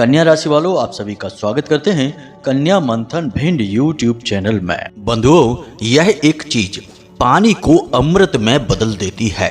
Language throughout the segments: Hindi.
कन्या राशि वालों, आप सभी का स्वागत करते हैं कन्या मंथन भिंड यूट्यूब चैनल में। बंधुओं, यह एक चीज पानी को अमृत में बदल देती है।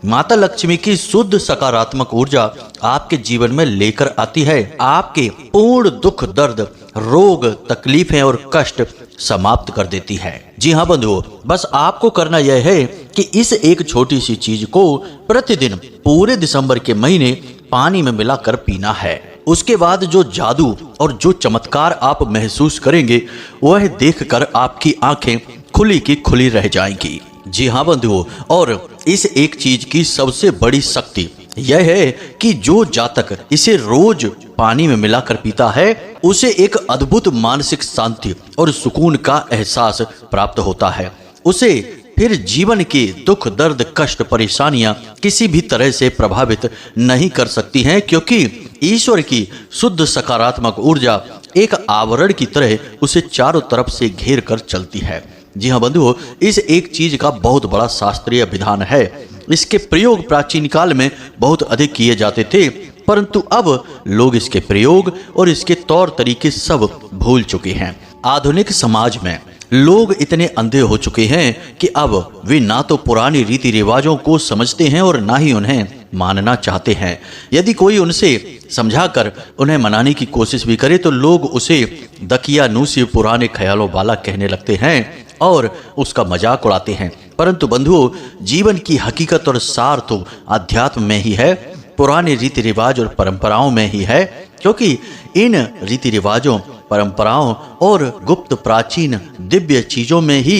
माता लक्ष्मी की शुद्ध सकारात्मक ऊर्जा आपके जीवन में लेकर आती है। आपके पूर्ण दुख, दर्द, रोग, तकलीफें और कष्ट समाप्त कर देती है। जी हाँ बंधुओं, बस आपको करना यह है कि इस एक छोटी सी चीज को प्रतिदिन पूरे दिसंबर के महीने पानी में मिलाकर पीना है। उसके बाद जो जादू और जो चमत्कार आप महसूस करेंगे वह देखकर आपकी आंखें खुली की खुली रह जाएंगी। जी हाँ बंधुओं, और इस एक चीज की सबसे बड़ी शक्ति यह है कि जो जातक इसे रोज पानी में मिलाकर पीता है उसे एक अद्भुत मानसिक शांति और सुकून का एहसास प्राप्त होता है। उसे फिर जीवन के दुख, दर्द, कष्ट, परेशानियां किसी भी तरह से प्रभावित नहीं कर सकती हैं, क्योंकि ईश्वर की शुद्ध सकारात्मक ऊर्जा एक आवरण की तरह उसे चारों तरफ से घेर कर चलती है। जी हाँ बंधुओं, इस एक चीज का बहुत बड़ा शास्त्रीय विधान है। इसके प्रयोग प्राचीन काल में बहुत अधिक किए जाते थे, परंतु अब लोग इसके प्रयोग और इसके तौर तरीके सब भूल चुके हैं। आधुनिक समाज में लोग इतने अंधे हो चुके हैं कि अब वे ना तो पुरानी रीति रिवाजों को समझते हैं और ना ही उन्हें मानना चाहते हैं। यदि कोई उनसे समझाकर उन्हें मनाने की कोशिश भी करे तो लोग उसे दकियानूसी, पुराने ख्यालों वाला कहने लगते हैं और उसका मजाक उड़ाते हैं। परंतु बंधुओं, जीवन की हकीकत और सार तो अध्यात्म में ही है, पुराने रीति रिवाज और परंपराओं में ही है, क्योंकि इन रीति रिवाजों, परंपराओं और गुप्त प्राचीन दिव्य चीजों में ही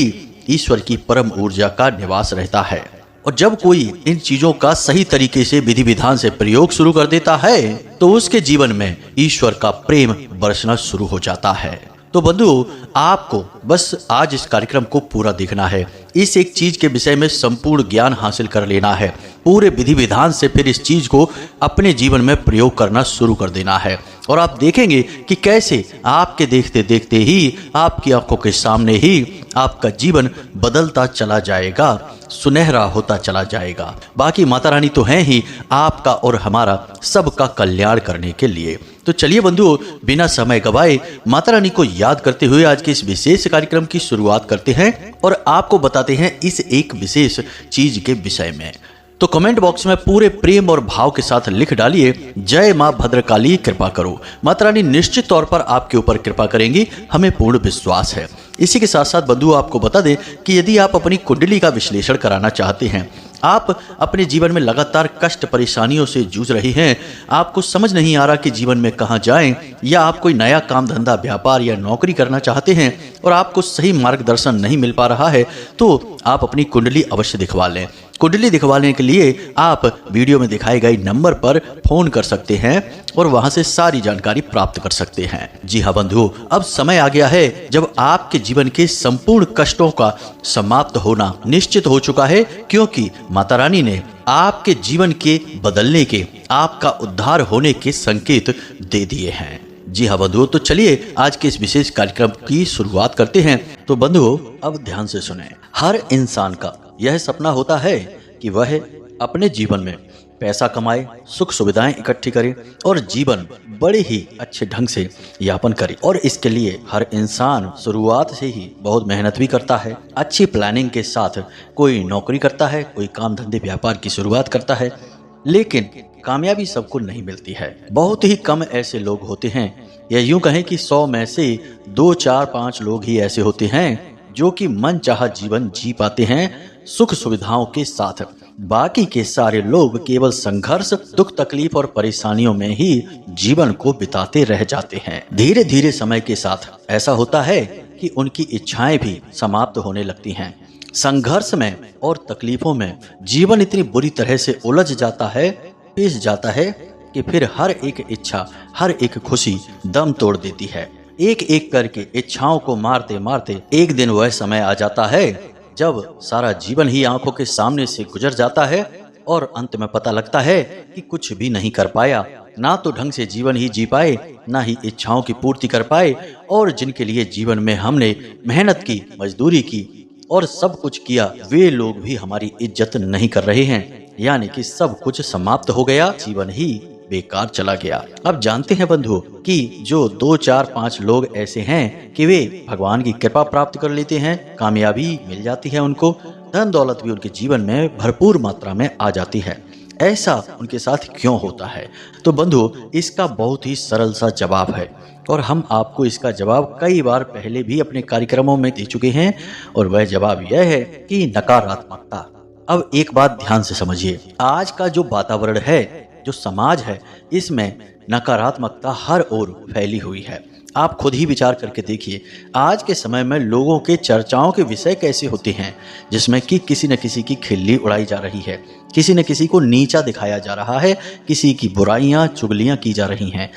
ईश्वर की परम ऊर्जा का निवास रहता है। और जब कोई इन चीजों का सही तरीके से विधि विधान से प्रयोग शुरू कर देता है तो उसके जीवन में ईश्वर का प्रेम बरसना शुरू हो जाता है। तो बंधुओं, आपको बस आज इस कार्यक्रम को पूरा देखना है, इस एक चीज के विषय में संपूर्ण ज्ञान हासिल कर लेना है, पूरे विधि विधान से फिर इस चीज को अपने जीवन में प्रयोग करना शुरू कर देना है। और आप देखेंगे कि कैसे आपके देखते देखते ही आपकी आंखों के सामने ही आपका जीवन बदलता चला जाएगा, सुनहरा होता चला जाएगा। बाकी माता रानी तो हैं ही आपका और हमारा सबका कल्याण करने के लिए। तो चलिए बंधुओं, बिना समय गवाए माता रानी को याद करते हुए आज के इस विशेष कार्यक्रम की शुरुआत करते हैं और आपको बताते हैं इस एक विशेष चीज के विषय में। तो कमेंट बॉक्स में पूरे प्रेम और भाव के साथ लिख डालिए, जय मां भद्रकाली कृपा करो। माता रानी निश्चित तौर पर आपके ऊपर कृपा करेंगी, हमें पूर्ण विश्वास है। इसी के साथ साथ बंधुओं, आपको बता दें कि यदि आप अपनी कुंडली का विश्लेषण कराना चाहते हैं, आप अपने जीवन में लगातार कष्ट परेशानियों से जूझ रही हैं, आपको समझ नहीं आ रहा कि जीवन में कहां जाएं, या आप कोई नया काम धंधा, व्यापार या नौकरी करना चाहते हैं और आपको सही मार्गदर्शन नहीं मिल पा रहा है, तो आप अपनी कुंडली अवश्य दिखवा लें। कुंडली दिखवाने के लिए आप वीडियो में दिखाए गए नंबर पर फोन कर सकते हैं और वहां से सारी जानकारी प्राप्त कर सकते हैं। जी हाँ बंधुओं, अब समय आ गया है जब आपके जीवन के संपूर्ण कष्टों का समाप्त होना निश्चित हो चुका है, क्योंकि माता रानी ने आपके जीवन के बदलने के, आपका उद्धार होने के संकेत दे दिए हैं। जी हाँ बंधुओं, तो चलिए आज के इस विशेष कार्यक्रम की शुरुआत करते हैं। तो बंधुओं, अब ध्यान से सुने। हर इंसान का यह सपना होता है कि वह अपने जीवन में पैसा कमाए, सुख सुविधाएं इकट्ठी करे और जीवन बड़े ही अच्छे ढंग से यापन करे। और इसके लिए हर इंसान शुरुआत से ही बहुत मेहनत भी करता है, अच्छी प्लानिंग के साथ कोई नौकरी करता है, कोई काम धंधे व्यापार की शुरुआत करता है, लेकिन कामयाबी सबको नहीं मिलती है। बहुत ही कम ऐसे लोग होते हैं, या यूं कहें कि 100 में से 2, 4, 5 लोग ही ऐसे होते हैं जो कि मन चाहा जीवन जी पाते हैं सुख सुविधाओं के साथ। बाकी के सारे लोग केवल संघर्ष, दुख, तकलीफ और परेशानियों में ही जीवन को बिताते रह जाते हैं। धीरे धीरे समय के साथ ऐसा होता है कि उनकी इच्छाएं भी समाप्त होने लगती हैं। संघर्ष में और तकलीफों में जीवन इतनी बुरी तरह से उलझ जाता है, पिस जाता है कि फिर हर एक इच्छा, हर एक खुशी दम तोड़ देती है। एक एक करके इच्छाओं को मारते मारते एक दिन वह समय आ जाता है जब सारा जीवन ही आंखों के सामने से गुजर जाता है और अंत में पता लगता है कि कुछ भी नहीं कर पाया, ना तो ढंग से जीवन ही जी पाए, ना ही इच्छाओं की पूर्ति कर पाए, और जिनके लिए जीवन में हमने मेहनत की, मजदूरी की और सब कुछ किया, वे लोग भी हमारी इज्जत नहीं कर रहे हैं। यानी कि सब कुछ समाप्त हो गया, जीवन ही बेकार चला गया। अब जानते हैं बंधुओं कि जो 2 4 5 लोग ऐसे हैं कि वे भगवान की कृपा प्राप्त कर लेते हैं, कामयाबी मिल जाती है उनको, धन दौलत भी उनके जीवन में भरपूर मात्रा में आ जाती है। ऐसा उनके साथ क्यों होता है? तो बंधुओं, इसका बहुत ही सरल सा जवाब है और हम आपको इसका जवाब कई बार पहले भी अपने कार्यक्रमों में दे चुके हैं और वह जवाब यह है कि नकारात्मकता। अब एक बात ध्यान से समझिए, आज का जो वातावरण है, जो समाज है, इसमें नकारात्मकता हर ओर फैली हुई है। आप खुद ही विचार करके देखिए, आज के समय में लोगों के चर्चाओं के विषय कैसे होते हैं, जिसमें कि किसी न किसी की खिल्ली उड़ाई जा रही है, किसी न किसी को नीचा दिखाया जा रहा है, किसी की बुराइयां चुगलियां की जा रही हैं।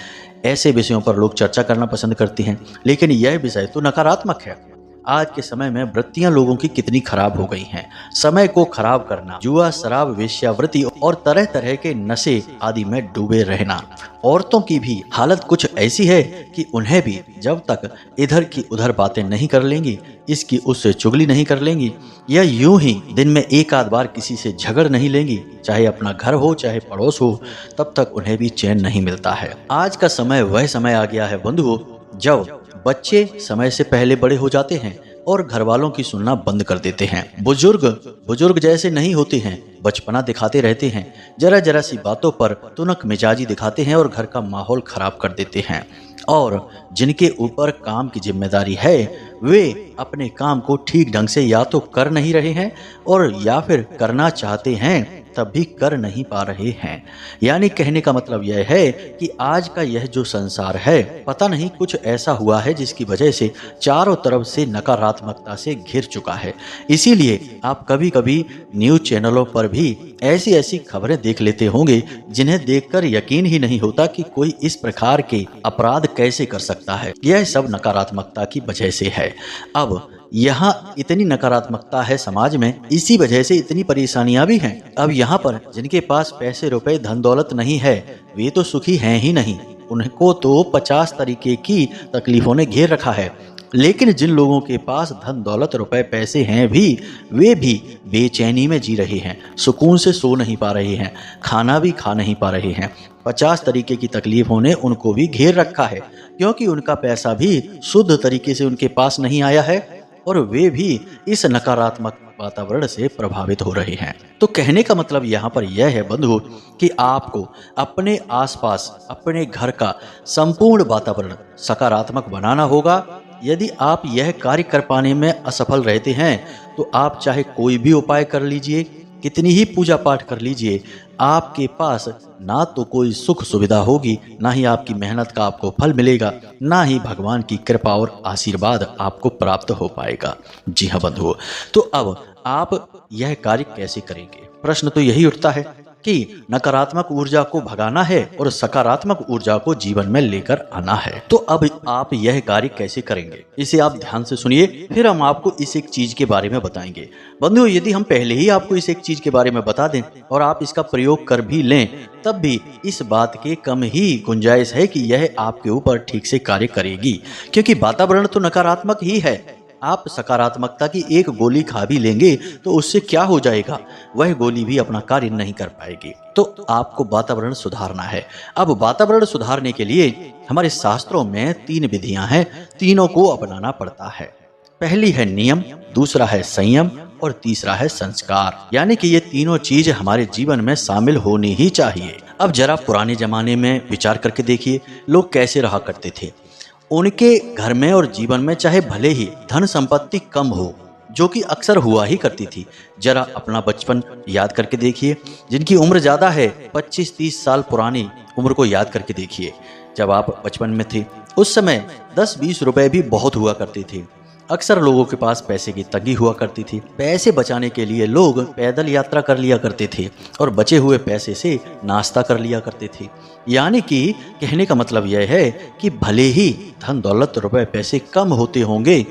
ऐसे विषयों पर लोग चर्चा करना पसंद करते हैं, लेकिन यह विषय तो नकारात्मक है। आज के समय में वृत्तियां लोगों की कितनी खराब हो गई हैं। समय को खराब करना, जुआ, शराब, वेश्यावृत्ति और तरह तरह के नशे आदि में डूबे रहना। औरतों की भी हालत कुछ ऐसी है कि उन्हें भी जब तक इधर की उधर बातें नहीं कर लेंगी, इसकी उससे चुगली नहीं कर लेंगी, या यूं ही दिन में एक आध बार किसी से झगड़ नहीं लेंगी, चाहे अपना घर हो चाहे पड़ोस हो, तब तक उन्हें भी चैन नहीं मिलता है। आज का समय वह समय आ गया है बंधुओं, जब बच्चे समय से पहले बड़े हो जाते हैं और घर वालों की सुनना बंद कर देते हैं। बुजुर्ग जैसे नहीं होते हैं, बचपना दिखाते रहते हैं, जरा जरा सी बातों पर तुनक मिजाजी दिखाते हैं और घर का माहौल खराब कर देते हैं। और जिनके ऊपर काम की जिम्मेदारी है, वे अपने काम को ठीक ढंग से या तो कर नहीं रहे हैं और या फिर करना चाहते हैं तब भी कर नहीं पा रहे हैं। यानी कहने का मतलब यह है कि आज का यह जो संसार है, पता नहीं कुछ ऐसा हुआ है जिसकी वजह से चारों तरफ से नकारात्मकता से घिर चुका है। इसीलिए आप कभी कभी न्यूज चैनलों पर भी ऐसी ऐसी खबरें देख लेते होंगे जिन्हें देखकर यकीन ही नहीं होता कि कोई इस प्रकार के अपराध कैसे कर सकता है। यह सब नकारात्मकता की वजह से है। अब यहाँ इतनी नकारात्मकता है समाज में, इसी वजह से इतनी परेशानियां भी हैं। अब यहाँ पर जिनके पास पैसे रुपए धन दौलत नहीं है, वे तो सुखी हैं ही नहीं, उनको तो 50 तरीके की तकलीफों ने घेर रखा है। लेकिन जिन लोगों के पास धन दौलत रुपए पैसे हैं भी, वे भी बेचैनी में जी रहे हैं, सुकून से सो नहीं पा रहे हैं, खाना भी खा नहीं पा रहे हैं। 50 तरीके की तकलीफों ने उनको भी घेर रखा है, क्योंकि उनका पैसा भी शुद्ध तरीके से उनके पास नहीं आया है और वे भी इस नकारात्मक वातावरण से प्रभावित हो रहे हैं। तो कहने का मतलब यहाँ पर यह है बंधु कि आपको अपने आसपास, अपने घर का संपूर्ण वातावरण सकारात्मक बनाना होगा। यदि आप यह कार्य कर पाने में असफल रहते हैं तो आप चाहे कोई भी उपाय कर लीजिए, कितनी ही पूजा पाठ कर लीजिए, आपके पास ना तो कोई सुख सुविधा होगी, ना ही आपकी मेहनत का आपको फल मिलेगा, ना ही भगवान की कृपा और आशीर्वाद आपको प्राप्त हो पाएगा। जी हाँ बंधुओं, तो अब आप यह कार्य कैसे करेंगे? प्रश्न तो यही उठता है कि नकारात्मक ऊर्जा को भगाना है और सकारात्मक ऊर्जा को जीवन में लेकर आना है। तो अब आप यह कार्य कैसे करेंगे, इसे आप ध्यान से सुनिए, फिर हम आपको इस एक चीज के बारे में बताएंगे। बंधुओं, यदि हम पहले ही आपको इस एक चीज के बारे में बता दें और आप इसका प्रयोग कर भी लें, तब भी इस बात के कम ही गुंजाइश है कि यह आपके ऊपर ठीक से कार्य करेगी, क्योंकि वातावरण तो नकारात्मक ही है। आप सकारात्मकता की एक गोली खा भी लेंगे तो उससे क्या हो जाएगा, वह गोली भी अपना कार्य नहीं कर पाएगी। तो आपको वातावरण सुधारना है। अब वातावरण सुधारने के लिए हमारे शास्त्रों में 3 विधियां हैं, तीनों को अपनाना पड़ता है। पहली है नियम, दूसरा है संयम और तीसरा है संस्कार। यानी कि ये तीनों चीज हमारे जीवन में शामिल होनी ही चाहिए। अब जरा पुराने जमाने में विचार करके देखिए, लोग कैसे रहा करते थे। उनके घर में और जीवन में चाहे भले ही धन संपत्ति कम हो, जो कि अक्सर हुआ ही करती थी। जरा अपना बचपन याद करके देखिए, जिनकी उम्र ज्यादा है, 25-30 साल पुरानी उम्र को याद करके देखिए। जब आप बचपन में थे, उस समय 10-20 रुपए भी बहुत हुआ करते थे। अक्सर लोगों के पास पैसे की तंगी हुआ करती थी। पैसे बचाने के लिए लोग पैदल यात्रा कर लिया करते थे और बचे हुए पैसे से नाश्ता कर लिया करते थे। यानी कि कहने का मतलब यह है कि भले ही धन दौलत रुपए पैसे कम होते होंगे,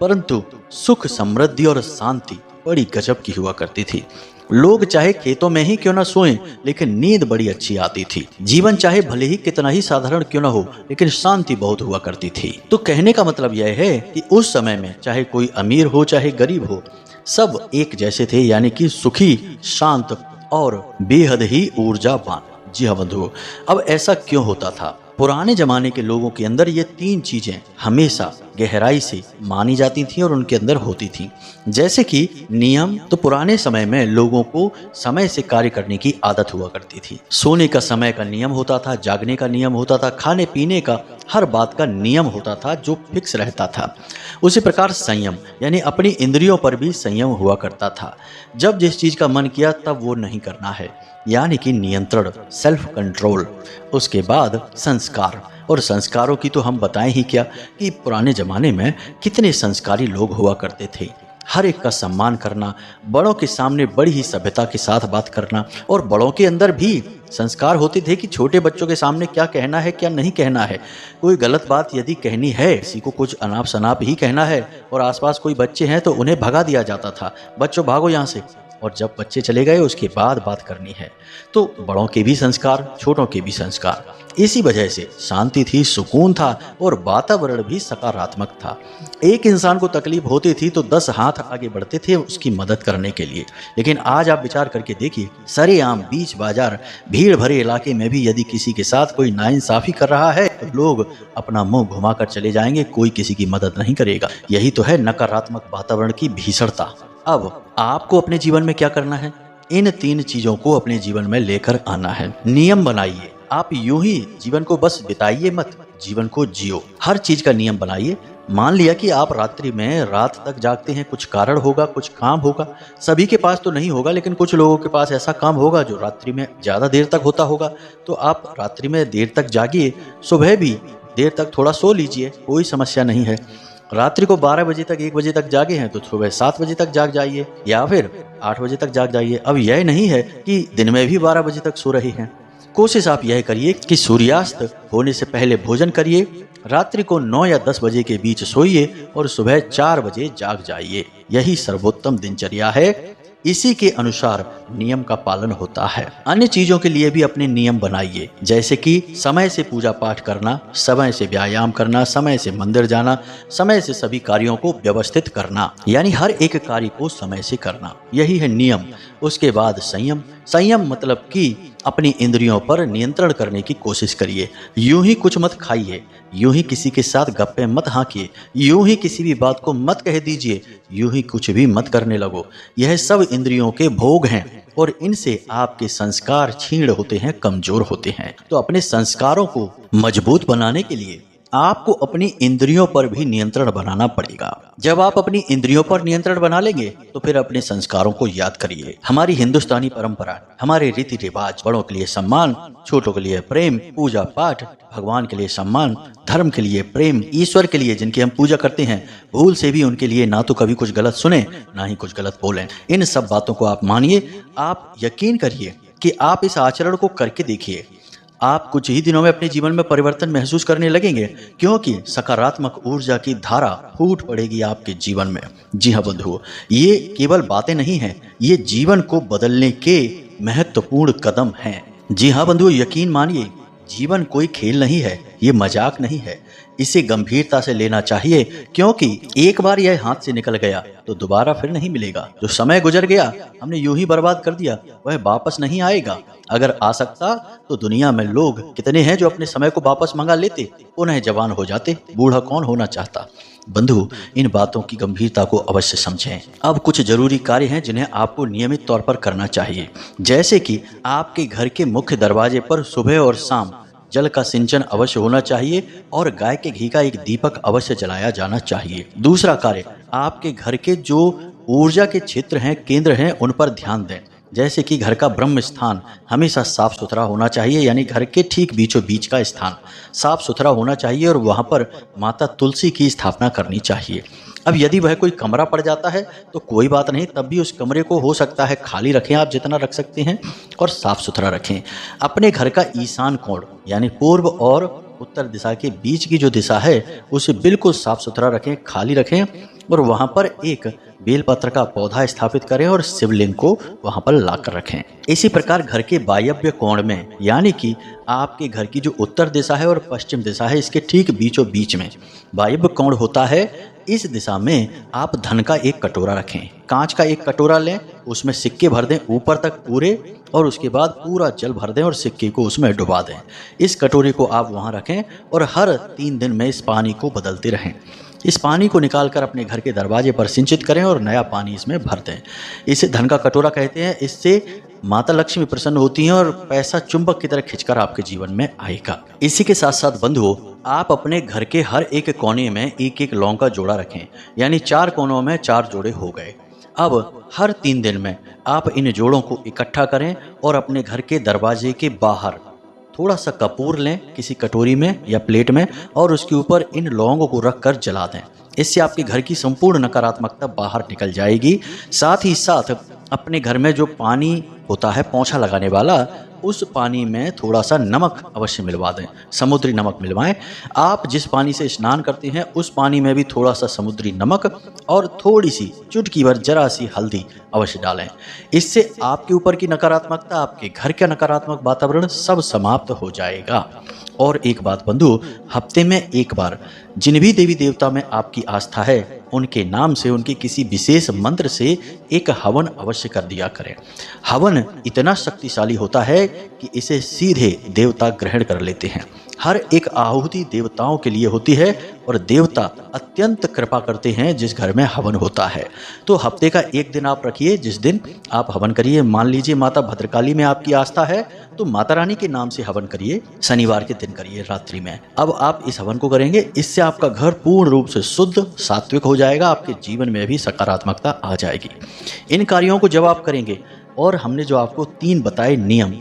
परंतु सुख, समृद्धि और शांति बड़ी गजब की हुआ करती थी। लोग चाहे खेतों में ही क्यों ना सोएं, लेकिन नींद बड़ी अच्छी आती थी। जीवन चाहे भले ही कितना ही साधारण क्यों ना हो, लेकिन शांति बहुत हुआ करती थी। तो कहने का मतलब यह है कि उस समय में चाहे कोई अमीर हो चाहे गरीब हो, सब एक जैसे थे, यानी कि सुखी, शांत और बेहद ही ऊर्जावान। जी हाँ बंधुओं, अब ऐसा क्यों होता था? पुराने जमाने के लोगों के अंदर ये 3 चीजें हमेशा गहराई से मानी जाती थी और उनके अंदर होती थी। जैसे कि नियम, तो पुराने समय में लोगों को समय से कार्य करने की आदत हुआ करती थी। सोने का समय का नियम होता था, जागने का नियम होता था, खाने पीने का हर बात का नियम होता था जो फिक्स रहता था। उसी प्रकार संयम, यानी अपनी इंद्रियों पर भी संयम हुआ करता था। जब जिस चीज का मन किया तब वो नहीं करना है, यानी कि नियंत्रण, सेल्फ कंट्रोल। उसके बाद संस्कार, और संस्कारों की तो हम बताएं ही क्या कि पुराने जमाने में कितने संस्कारी लोग हुआ करते थे। हर एक का सम्मान करना, बड़ों के सामने बड़ी ही सभ्यता के साथ बात करना, और बड़ों के अंदर भी संस्कार होते थे कि छोटे बच्चों के सामने क्या कहना है क्या नहीं कहना है। कोई गलत बात यदि कहनी है, किसी को कुछ अनाप शनाप ही कहना है और आसपास कोई बच्चे हैं तो उन्हें भगा दिया जाता था, बच्चों भागो यहाँ से। और जब बच्चे चले गए उसके बाद बात करनी है। तो बड़ों के भी संस्कार, छोटों के भी संस्कार। इसी वजह से शांति थी, सुकून था और वातावरण भी सकारात्मक था। एक इंसान को तकलीफ होती थी तो 10 हाथ आगे बढ़ते थे उसकी मदद करने के लिए। लेकिन आज आप विचार करके देखिए, सरेआम बीच बाजार भीड़ भरे इलाके में भी यदि किसी के साथ कोई नाइंसाफी कर रहा है तो लोग अपना मुंह घुमाकर चले जाएंगे, कोई किसी की मदद नहीं करेगा। यही तो है नकारात्मक वातावरण की भीषणता। अब आपको अपने जीवन में क्या करना है? इन 3 चीजों को अपने जीवन में लेकर आना है। नियम बनाइए। आप यूं ही जीवन को बस बिताइए मत, जीवन को जियो। हर चीज का नियम बनाइए। मान लिया कि आप रात्रि में रात तक जागते हैं, कुछ कारण होगा, कुछ काम होगा। सभी के पास तो नहीं होगा, लेकिन कुछ लोगों के पास ऐसा काम होगा जो रात्रि में ज्यादा देर तक होता होगा। तो आप रात्रि में देर तक जागिए, सुबह भी देर तक थोड़ा सो लीजिए, कोई समस्या नहीं है। रात्रि को 12 बजे तक 1 बजे तक जागे हैं तो सुबह 7 बजे तक जाग जाइए या फिर 8 बजे तक जाग जाइए। अब यह नहीं है कि दिन में भी 12 बजे तक सो रहे हैं। कोशिश आप यह करिए कि सूर्यास्त होने से पहले भोजन करिए, रात्रि को 9 या 10 बजे के बीच सोइए और सुबह 4 बजे जाग जाइए। यही सर्वोत्तम दिनचर्या है। इसी के अनुसार नियम का पालन होता है। अन्य चीजों के लिए भी अपने नियम बनाइए, जैसे कि समय से पूजा पाठ करना, समय से व्यायाम करना, समय से मंदिर जाना, समय से सभी कार्यों को व्यवस्थित करना, यानी हर एक कार्य को समय से करना। यही है नियम। उसके बाद संयम। संयम मतलब कि अपनी इंद्रियों पर नियंत्रण करने की कोशिश करिए। यूं ही कुछ मत खाइए, यूं ही किसी के साथ गप्पे मत हाँकिए, यूं ही किसी भी बात को मत कह दीजिए, यूं ही कुछ भी मत करने लगो। यह सब इंद्रियों के भोग हैं और इनसे आपके संस्कार क्षीण होते हैं, कमजोर होते हैं। तो अपने संस्कारों को मजबूत बनाने के लिए आपको अपनी इंद्रियों पर भी नियंत्रण बनाना पड़ेगा। जब आप अपनी इंद्रियों पर नियंत्रण बना लेंगे तो फिर अपने संस्कारों को याद करिए। हमारी हिंदुस्तानी परंपरा, हमारे रीति रिवाज, बड़ों के लिए सम्मान, छोटों के लिए प्रेम, पूजा पाठ, भगवान के लिए सम्मान, धर्म के लिए प्रेम, ईश्वर के लिए जिनकी हम पूजा करते हैं, भूल से भी उनके लिए ना तो कभी कुछ गलत सुने ना ही कुछ गलत बोलें। इन सब बातों को आप मानिए। आप यकीन करिए कि आप इस आचरण को करके देखिए, आप कुछ ही दिनों में अपने जीवन में परिवर्तन महसूस करने लगेंगे, क्योंकि सकारात्मक ऊर्जा की धारा फूट पड़ेगी आपके जीवन में। जी हाँ बंधुओं, ये केवल बातें नहीं हैं, ये जीवन को बदलने के महत्वपूर्ण कदम हैं। जी हाँ बंधुओं, यकीन मानिए, जीवन कोई खेल नहीं है, ये मजाक नहीं है। इसे गंभीरता से लेना चाहिए, क्योंकि एक बार यह हाथ से निकल गया तो दोबारा फिर नहीं मिलेगा। जो समय गुजर गया, हमने यूं ही बर्बाद कर दिया, वह वापस नहीं आएगा। अगर आ सकता तो दुनिया में लोग कितने हैं जो अपने समय को वापस मंगा लेते, पुनः जवान हो जाते। बूढ़ा कौन होना चाहता। बंधु, इन बातों की गंभीरता को अवश्य समझें। अब कुछ जरूरी कार्य हैं जिन्हें आपको नियमित तौर पर करना चाहिए, जैसे कि आपके घर के मुख्य दरवाजे पर सुबह और शाम जल का सिंचन अवश्य होना चाहिए और गाय के घी का एक दीपक अवश्य जलाया जाना चाहिए। दूसरा कार्य, आपके घर के जो ऊर्जा के क्षेत्र हैं, केंद्र हैं, उन पर ध्यान दें, जैसे कि घर का ब्रह्म स्थान हमेशा साफ सुथरा होना चाहिए, यानी घर के ठीक बीचों बीच का स्थान साफ सुथरा होना चाहिए और वहाँ पर माता तुलसी की स्थापना करनी चाहिए। अब यदि वह कोई कमरा पड़ जाता है तो कोई बात नहीं, तब भी उस कमरे को हो सकता है खाली रखें, आप जितना रख सकते हैं, और साफ सुथरा रखें। अपने घर का ईशान कोण यानी पूर्व और उत्तर दिशा के बीच की जो दिशा है उसे बिल्कुल साफ सुथरा रखें, खाली रखें, और वहाँ पर एक बेलपत्र का पौधा स्थापित करें और शिवलिंग को वहाँ पर लाकर रखें। इसी प्रकार घर के वायव्य कोण में, यानी कि आपके घर की जो उत्तर दिशा है और पश्चिम दिशा है, इसके ठीक बीचों बीच में वायव्य कोण होता है। इस दिशा में आप धन का एक कटोरा रखें, कांच का एक कटोरा लें, उसमें सिक्के भर दें ऊपर तक पूरे, और उसके बाद पूरा जल भर दें और सिक्के को उसमें डुबा दें। इस कटोरे को आप वहाँ रखें और हर 3 दिन में इस पानी को बदलते रहें। इस पानी को निकालकर अपने घर के दरवाजे पर सिंचित करें और नया पानी इसमें भर दें। इसे धन का कटोरा कहते हैं। इससे माता लक्ष्मी प्रसन्न होती हैं और पैसा चुंबक की तरह खिंचकर आपके जीवन में आएगा। इसी के साथ साथ बंधुओं, आप अपने घर के हर एक कोने में एक एक लौंग का जोड़ा रखें, यानी 4 कोनों में 4 जोड़े हो गए। अब हर 3 दिन में आप इन जोड़ों को इकट्ठा करें और अपने घर के दरवाजे के बाहर थोड़ा सा कपूर लें किसी कटोरी में या प्लेट में और उसके ऊपर इन लौंगों को रखकर जला दें। इससे आपके घर की संपूर्ण नकारात्मकता बाहर निकल जाएगी। साथ ही साथ अपने घर में जो पानी होता है पोंछा लगाने वाला, उस पानी में थोड़ा सा नमक अवश्य मिलवा दें, समुद्री नमक मिलवाएं। आप जिस पानी से स्नान करते हैं उस पानी में भी थोड़ा सा समुद्री नमक और थोड़ी सी चुटकी भर जरा सी हल्दी अवश्य डालें। इससे आपके ऊपर की नकारात्मकता, आपके घर का नकारात्मक वातावरण सब समाप्त हो जाएगा। और एक बात बंधु, हफ्ते में एक बार जिन भी देवी देवता में आपकी आस्था है उनके नाम से, उनके किसी विशेष मंत्र से एक हवन अवश्य कर दिया करें। हवन इतना शक्तिशाली होता है कि इसे सीधे देवता ग्रहण कर लेते हैं। हर एक आहुति देवताओं के लिए होती है और देवता अत्यंत कृपा करते हैं जिस घर में हवन होता है। तो हफ्ते का एक दिन आप रखिए जिस दिन आप हवन करिए। मान लीजिए माता भद्रकाली में आपकी आस्था है तो माता रानी के नाम से हवन करिए, शनिवार के दिन करिए रात्रि में। अब आप इस हवन को करेंगे, इससे आपका घर पूर्ण रूप से शुद्ध सात्विक हो जाएगा, आपके जीवन में भी सकारात्मकता आ जाएगी। इन कार्यों को जब आप करेंगे और हमने जो आपको 3 बताए नियम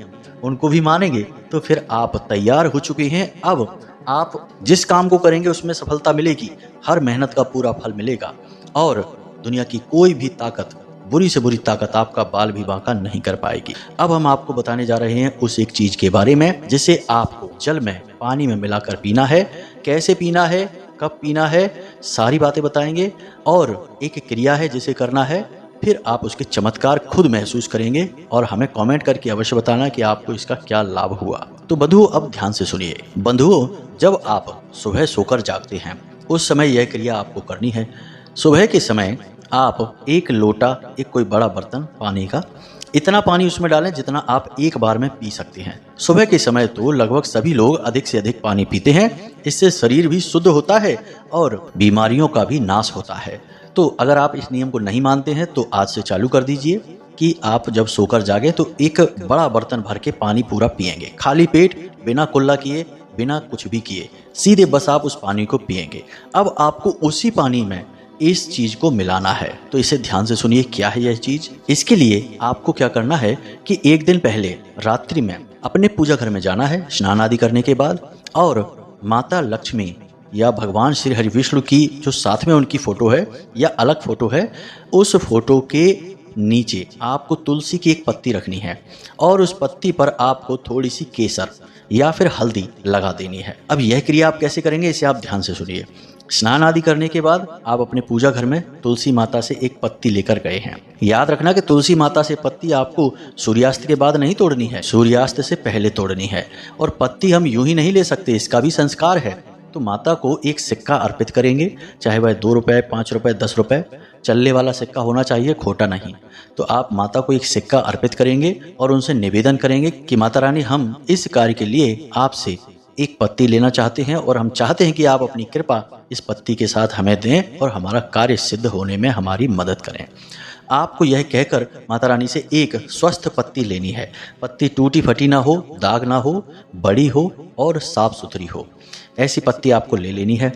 उनको भी मानेंगे तो फिर आप तैयार हो चुके हैं। अब आप जिस काम को करेंगे उसमें सफलता मिलेगी, हर मेहनत का पूरा फल मिलेगा और दुनिया की कोई भी ताकत, बुरी से बुरी ताकत आपका बाल भी बांका नहीं कर पाएगी। अब हम आपको बताने जा रहे हैं उस एक चीज के बारे में जिसे आपको जल में, पानी में मिलाकर पीना है। कैसे पीना है, कब पीना है, सारी बातें बताएंगे। और एक क्रिया है जिसे करना है, फिर आप उसके चमत्कार खुद महसूस करेंगे और हमें कमेंट करके अवश्य बताना कि आपको इसका क्या लाभ हुआ। तो बंधुओं अब ध्यान से सुनिए। बंधुओं, जब आप सुबह सोकर जागते हैं उस समय यह क्रिया आपको करनी है। सुबह के समय आप एक लोटा, एक कोई बड़ा बर्तन पानी का, इतना पानी उसमें डालें जितना आप एक बार में पी सकते हैं। सुबह के समय तो लगभग सभी लोग अधिक से अधिक पानी पीते हैं। इससे शरीर भी शुद्ध होता है और बीमारियों का भी नाश होता है। तो अगर आप इस नियम को नहीं मानते हैं तो आज से चालू कर दीजिए कि आप जब सोकर जागे तो एक बड़ा बर्तन भर के पानी पूरा पिएंगे, खाली पेट, बिना कुल्ला किए, बिना कुछ भी किए, सीधे बस आप उस पानी को पिएंगे। अब आपको उसी पानी में इस चीज को मिलाना है। तो इसे ध्यान से सुनिए, क्या है यह चीज। इसके लिए आपको क्या करना है कि एक दिन पहले रात्रि में अपने पूजा घर में जाना है स्नान आदि करने के बाद, और माता लक्ष्मी या भगवान श्री हरि विष्णु की जो साथ में उनकी फोटो है या अलग फोटो है, उस फोटो के नीचे आपको तुलसी की एक पत्ती रखनी है और उस पत्ती पर आपको थोड़ी सी केसर या फिर हल्दी लगा देनी है। अब यह क्रिया आप कैसे करेंगे इसे आप ध्यान से सुनिए। स्नान आदि करने के बाद आप अपने पूजा घर में तुलसी माता से एक पत्ती लेकर गए हैं। याद रखना कि तुलसी माता से पत्ती आपको सूर्यास्त के बाद नहीं तोड़नी है, सूर्यास्त से पहले तोड़नी है। और पत्ती हम यूं ही नहीं ले सकते, इसका भी संस्कार है। तो माता को एक सिक्का अर्पित करेंगे, चाहे वह 2 रुपए, 5 रुपए, 10 रुपए, चलने वाला सिक्का होना चाहिए, खोटा नहीं। तो आप माता को एक सिक्का अर्पित करेंगे और उनसे निवेदन करेंगे कि माता रानी, हम इस कार्य के लिए आपसे एक पत्ती लेना चाहते हैं और हम चाहते हैं कि आप अपनी कृपा इस पत्ती के साथ हमें दें और हमारा कार्य सिद्ध होने में हमारी मदद करें। आपको यह कहकर माता रानी से एक स्वस्थ पत्ती लेनी है। पत्ती टूटी फटी ना हो, दाग ना हो, बड़ी हो और साफ सुथरी हो, ऐसी पत्ती आपको ले लेनी है।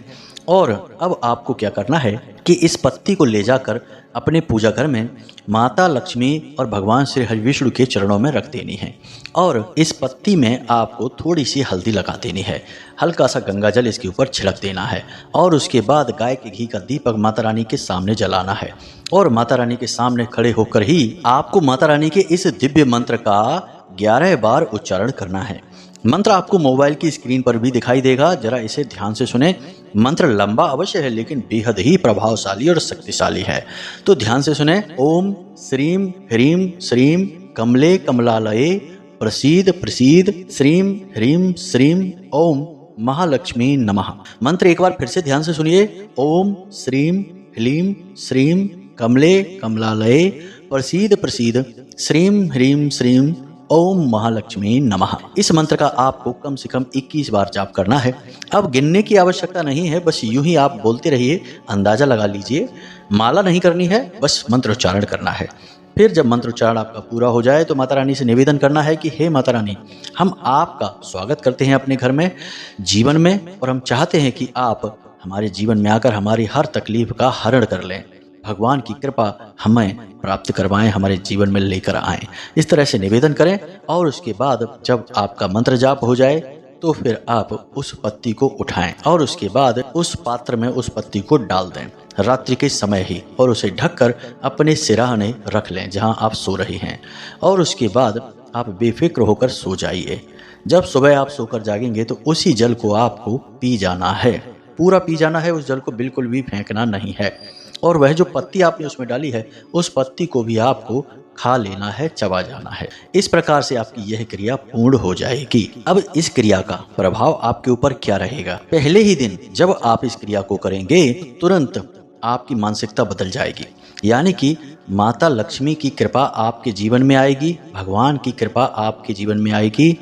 और अब आपको क्या करना है कि इस पत्ती को ले जाकर अपने पूजा घर में माता लक्ष्मी और भगवान श्री हरि विष्णु के चरणों में रख देनी है। और इस पत्ती में आपको थोड़ी सी हल्दी लगा देनी है, हल्का सा गंगा जल इसके ऊपर छिड़क देना है और उसके बाद गाय के घी का दीपक माता रानी के सामने जलाना है। और माता रानी के सामने खड़े होकर ही आपको माता रानी के इस दिव्य मंत्र का 11 बार उच्चारण करना है। मंत्र आपको मोबाइल की स्क्रीन पर भी दिखाई देगा, जरा इसे ध्यान से सुने। मंत्र लंबा अवश्य है लेकिन बेहद ही प्रभावशाली और शक्तिशाली है, तो ध्यान से सुने। ओम श्रीम ह्रीम श्रीम कमले कमलालये प्रसीद प्रसीद श्रीम ह्रीम श्रीम ओम महालक्ष्मी नमः। मंत्र एक बार फिर से ध्यान से सुनिए। ओम श्रीम ह्रीम श्रीम कमले कमलालये प्रसीद प्रसीद श्रीम ह्रीम श्रीम ओम महालक्ष्मी नमः। इस मंत्र का आपको कम से कम 21 बार जाप करना है। अब गिनने की आवश्यकता नहीं है, बस यूं ही आप बोलते रहिए, अंदाजा लगा लीजिए। माला नहीं करनी है, बस मंत्रोच्चारण करना है। फिर जब मंत्रोच्चारण आपका पूरा हो जाए तो माता रानी से निवेदन करना है कि हे माता रानी, हम आपका स्वागत करते हैं अपने घर में, जीवन में, और हम चाहते हैं कि आप हमारे जीवन में आकर हमारी हर तकलीफ का हरण कर लें। भगवान की कृपा हमें प्राप्त करवाएं, हमारे जीवन में लेकर आएं। इस तरह से निवेदन करें और उसके बाद जब आपका मंत्र जाप हो जाए तो फिर आप उस पत्ती को उठाएं और उसके बाद उस पात्र में उस पत्ती को डाल दें रात्रि के समय ही, और उसे ढककर अपने सिरहाने रख लें जहां आप सो रहे हैं। और उसके बाद आप बेफिक्र होकर सो जाइए। जब सुबह आप सोकर जागेंगे तो उसी जल को आपको पी जाना है, पूरा पी जाना है। उस जल को बिल्कुल भी फेंकना नहीं है। और वह जो पत्ती आपने उसमें डाली है, उस पत्ती को भी आपको खा लेना है, चबा जाना है। इस प्रकार से आपकी यह क्रिया पूर्ण हो जाएगी। अब इस क्रिया का प्रभाव आपके ऊपर क्या रहेगा? पहले ही दिन जब आप इस क्रिया को करेंगे तुरंत आपकी मानसिकता बदल जाएगी, यानी कि माता लक्ष्मी की कृपा आपके जीवन में आएगी, भगवान की कृपा आपके जीवन में आएगी।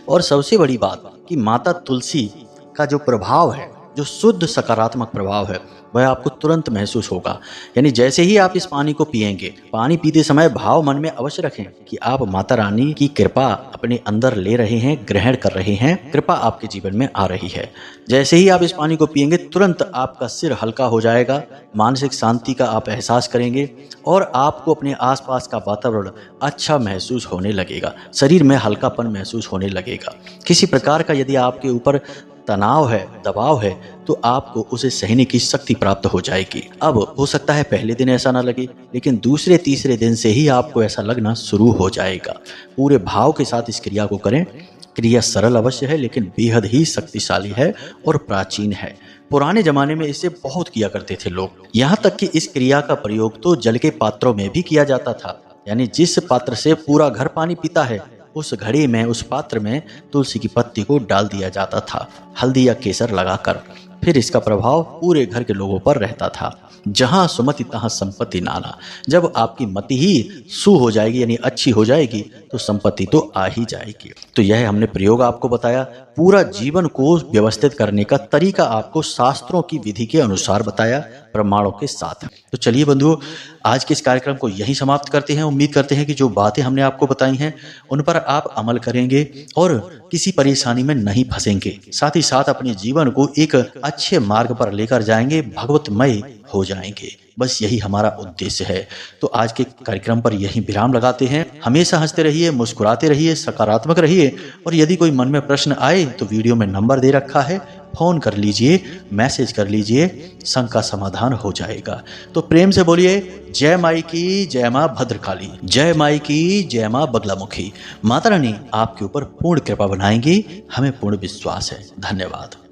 और सबसे बड़ी बात कि माता तुलसी का जो प्रभाव है, जो शुद्ध सकारात्मक प्रभाव है, वह आपको तुरंत महसूस होगा। यानी जैसे ही आप इस पानी को पिएंगे, पानी पीते समय भाव मन में अवश्य रखें कि आप माता रानी की कृपा अपने अंदर ले रहे हैं, ग्रहण कर रहे हैं, कृपा आपके जीवन में आ रही है। जैसे ही आप इस पानी को पिएंगे तुरंत आपका सिर हल्का हो जाएगा, मानसिक शांति का आप एहसास करेंगे और आपको अपने आसपास का वातावरण अच्छा महसूस होने लगेगा, शरीर में हल्कापन महसूस होने लगेगा। किसी प्रकार का यदि आपके ऊपर तनाव है, दबाव है, तो आपको उसे सहने की शक्ति प्राप्त हो जाएगी। अब हो सकता है पहले दिन ऐसा ना लगे, लेकिन दूसरे तीसरे दिन से ही आपको ऐसा लगना शुरू हो जाएगा। पूरे भाव के साथ इस क्रिया को करें। क्रिया सरल अवश्य है, लेकिन बेहद ही शक्तिशाली है और प्राचीन है। पुराने जमाने में इसे बहुत किया करते थे लोग। यहाँ तक कि इस क्रिया का प्रयोग तो जल के पात्रों में भी किया जाता था। यानी जिस पात्र से पूरा घर पानी पीता है, उस घड़ी में, उस पात्र में तुलसी की पत्ती को डाल दिया जाता था, हल्दी या केसर लगाकर। फिर इसका प्रभाव पूरे घर के लोगों पर रहता था। जहां सुमति तहां संपत्ति नाना। जब आपकी मति ही सु हो जाएगी, यानी अच्छी हो जाएगी, तो संपत्ति तो आ ही जाएगी। तो यह हमने प्रयोग आपको बताया। पूरा जीवन को व्यवस्थित करने का तरीका आपको शास्त्रों की विधि के अनुसार बताया, प्रमाणों के साथ। तो चलिए बंधुओं, आज के इस कार्यक्रम को यहीं समाप्त करते हैं। उम्मीद करते हैं कि जो बातें हमने आपको बताई हैं उन पर आप अमल करेंगे और किसी परेशानी में नहीं फंसेंगे। साथ ही साथ अपने जीवन को एक अच्छे मार्ग पर लेकर जाएंगे, भगवतमय हो जाएंगे। बस यही हमारा उद्देश्य है। तो आज के कार्यक्रम पर यही विराम लगाते हैं। हमेशा हंसते रहिए, मुस्कुराते रहिए, सकारात्मक रहिए। और यदि कोई मन में प्रश्न आए तो वीडियो में नंबर दे रखा है, फोन कर लीजिए, मैसेज कर लीजिए, शंका समाधान हो जाएगा। तो प्रेम से बोलिए जय माई की, जय माँ भद्रकाली, जय माई की, जय माँ बगलामुखी। माता रानी आपके ऊपर पूर्ण कृपा बनाएंगी, हमें पूर्ण विश्वास है। धन्यवाद।